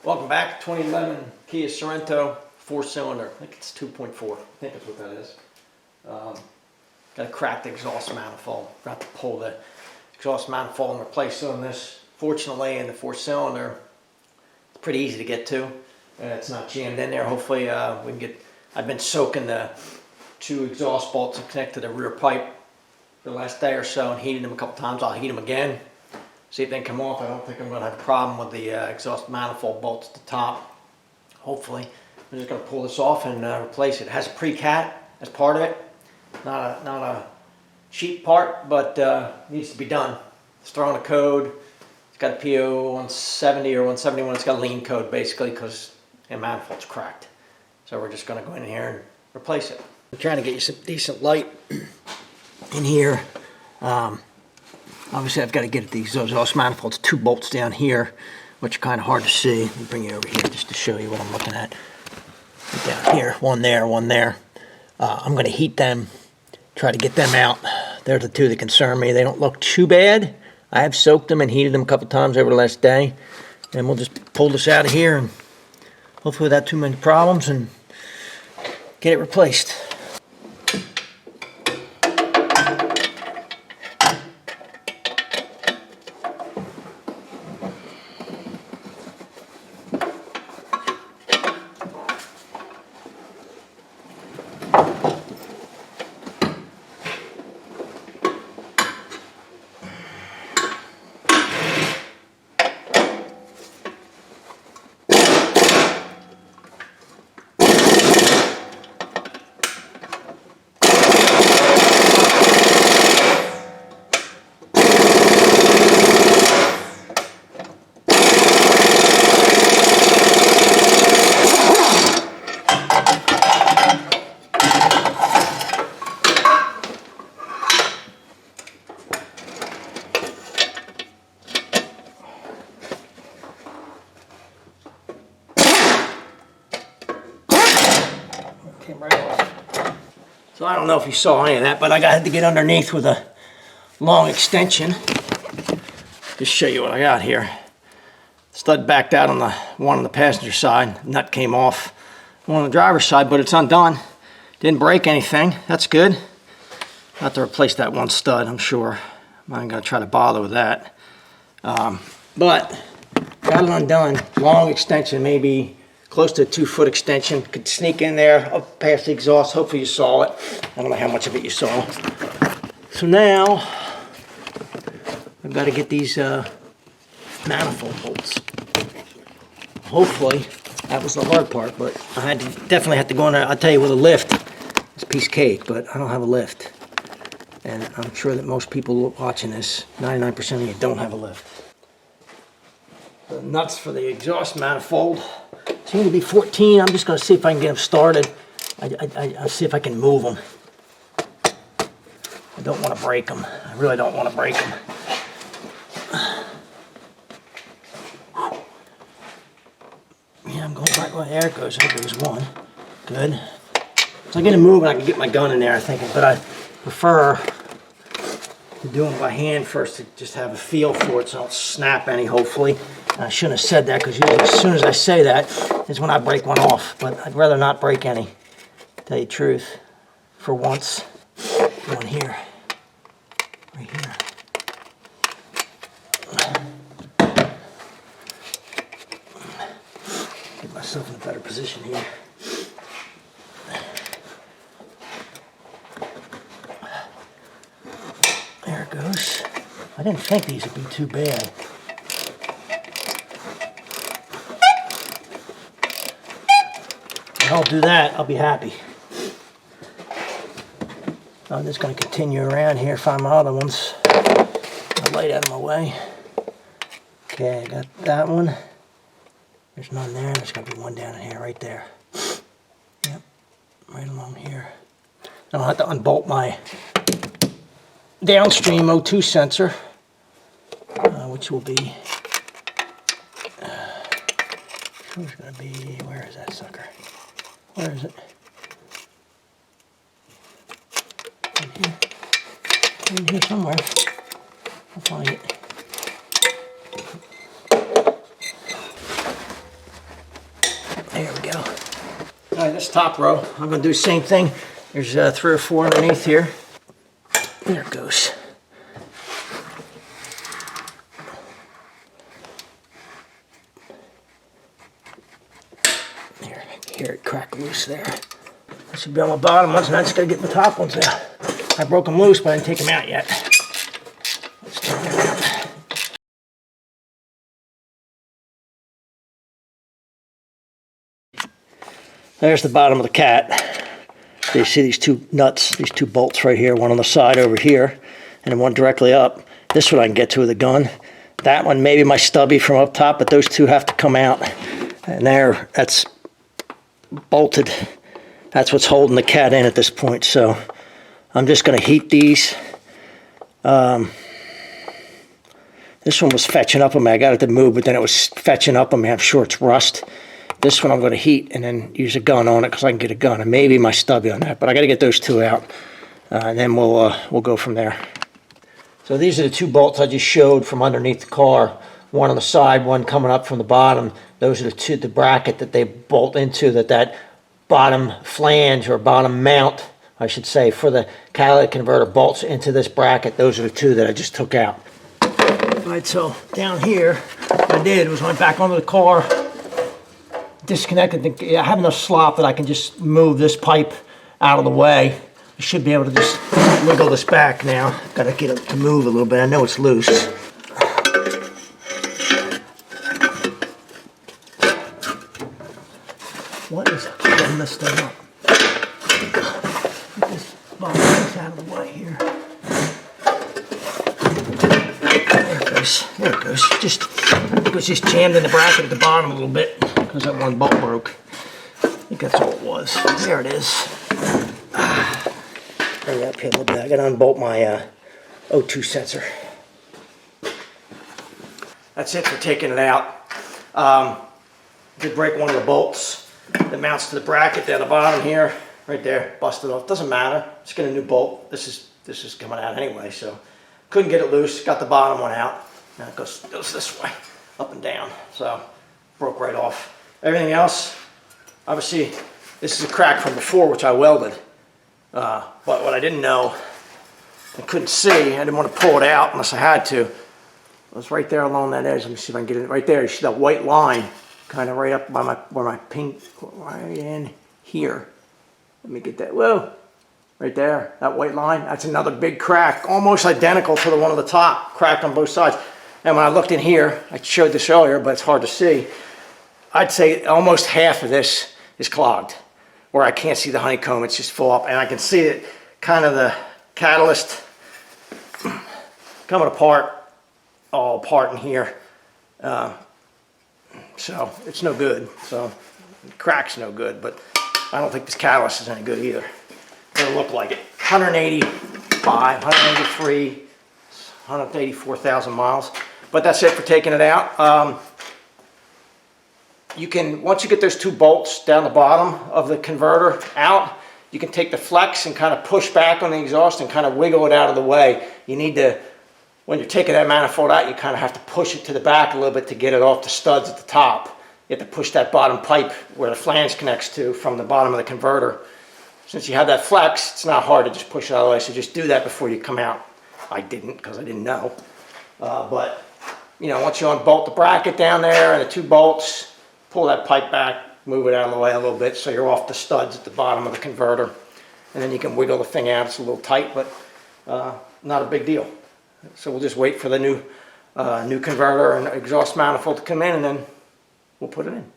Welcome back. 2011 Kia Sorento 4-cylinder. I think it's 2.4. I think that's what that is. Got a cracked exhaust manifold. Got to pull the exhaust manifold and replace it on this. Fortunately, in the 4-cylinder, it's pretty easy to get to. It's not jammed in there. Hopefully, we can get. I've been soaking the 2 exhaust bolts that connect to the rear pipe for the last day or so and heating them a couple times. I'll heat them again. See if they can come off. I don't think I'm going to have a problem with the exhaust manifold bolts at the top. Hopefully. I'm just going to pull this off and replace it. It has a pre-cat as part of it. Not a cheap part, but needs to be done. It's throwing a code. It's got a P0170 or 171. It's got a lean code basically because the manifold's cracked. So we're just going to go in here and replace it. I'm trying to get you some decent light in here. Obviously, I've got to get at these exhaust manifolds, 2 bolts down here, which are kind of hard to see. Let me bring you over here just to show you what I'm looking at. Down here, one there, one there. I'm going to heat them, try to get them out. They're the 2 that concern me. They don't look too bad. I have soaked them and heated them a couple times over the last day. And we'll just pull this out of here and hopefully without too many problems and get it replaced. Right off. So I don't know if you saw any of that, but I had to get underneath with a long extension. Just show you what I got here. Stud backed out on the one on the passenger side. Nut came off one on the driver's side, but it's undone. Didn't break anything. That's good. I'll have to replace that one stud, I'm sure. I'm not gonna try to bother with that. But got it undone. Long extension, maybe close to a 2-foot extension. Could sneak in there up past the exhaust. Hopefully you saw it. I don't know how much of it you saw. So now I've got to get these manifold bolts. Hopefully that was the hard part, but I definitely had to go in there. I'll tell you, with a lift, it's a piece of cake, but I don't have a lift. And I'm sure that most people watching this, 99% of you don't have a lift. The nuts for the exhaust manifold seem to be 14. I'm just going to see if I can get them started. I'll see if I can move them. I don't want to break them. I really don't want to break them. Yeah, I'm going back. Well, there it goes. There goes one. Good. So I get them moving, I can get my gun in there, I think. But I prefer to do them by hand first to just have a feel for it so I don't snap any, hopefully. I shouldn't have said that because usually as soon as I say that is when I break one off. But I'd rather not break any, to tell you the truth. For once, one here, right here. Get myself in a better position here. There it goes. I didn't think these would be too bad. I'll do that, I'll be happy. I'm just going to continue around here, find my other ones. I'll light out of my way. Okay, I got that one. There's none there, there's going to be one down in here, right there. Yep, right along here. Now I'll have to unbolt my downstream O2 sensor, which will be, who's going to be, where is that sucker? Where is it? In here somewhere. I'll find it. There we go. All right, this top row, I'm going to do the same thing. There's 3 or 4 underneath here. There it goes. There, hear it crack loose there. I should be on my bottom ones, and I just got to get the top ones out. I broke them loose, but I didn't take them out yet. Let's take them out. There's the bottom of the cat. You see these 2 nuts, these 2 bolts right here, one on the side over here, and then one directly up. This one I can get to with a gun. That one, maybe my stubby from up top, but those 2 have to come out. And there, that's bolted. That's what's holding the cat in at this point. So I'm just going to heat these. This one was fetching up on me. I got it to move, but then it was fetching up on me. I'm sure it's rust. This one I'm going to heat and then use a gun on it because I can get a gun and maybe my stubby on that. But I got to get those 2 out, and then we'll go from there. So these are the 2 bolts I just showed from underneath the car. One on the side, one coming up from the bottom. Those are the bracket that they bolt into. That bottom flange or bottom mount, I should say, for the catalytic converter bolts into this bracket. Those are the 2 that I just took out. All right, so down here, what I did was went back onto the car. Disconnected. I have enough slop that I can just move this pipe out of the way. I should be able to just wiggle this back now. Got to get it to move a little bit. I know it's loose. What is holding this thing up? Get this bottom piece out of the way here. There it goes. There it goes. It was just jammed in the bracket at the bottom a little bit because that one bolt broke. I think that's all it was. There it is. Bring that up here a little bit. I got to unbolt my O2 sensor. That's it for taking it out. Did break one of the bolts that mounts to the bracket down the bottom here, right there, busted off. Doesn't matter. Just get a new bolt. This is coming out anyway, so couldn't get it loose. Got the bottom one out. Now it goes this way, up and down. So broke right off. Everything else, obviously, this is a crack from before, which I welded. But what I didn't know, I couldn't see, I didn't want to pull it out unless I had to. It was right there along that edge. Let me see if I can get it right there. You see that white line, kind of right up by where my pink, right in here. Let me get that. Whoa, right there, that white line. That's another big crack, almost identical to the one on the top, cracked on both sides. And when I looked in here, I showed this earlier, but it's hard to see. I'd say almost half of this is clogged, where I can't see the honeycomb. It's just full up, and I can see it, kind of the catalyst coming apart, all apart in here. So it's no good. So the crack's no good, but I don't think this catalyst is any good either. It doesn't look like it. 185, 183, 184,000 miles. But that's it for taking it out. You can, once you get those 2 bolts down the bottom of the converter out, you can take the flex and kind of push back on the exhaust and kind of wiggle it out of the way. You need to, when you're taking that manifold out, you kind of have to push it to the back a little bit to get it off the studs at the top. You have to push that bottom pipe where the flange connects to from the bottom of the converter. Since you have that flex, it's not hard to just push it out of the way, so just do that before you come out. I didn't, because I didn't know. But, you know, once you unbolt the bracket down there and the 2 bolts, pull that pipe back, move it out of the way a little bit so you're off the studs at the bottom of the converter. And then you can wiggle the thing out. It's a little tight, but not a big deal. So we'll just wait for the new converter and exhaust manifold to come in, and then we'll put it in.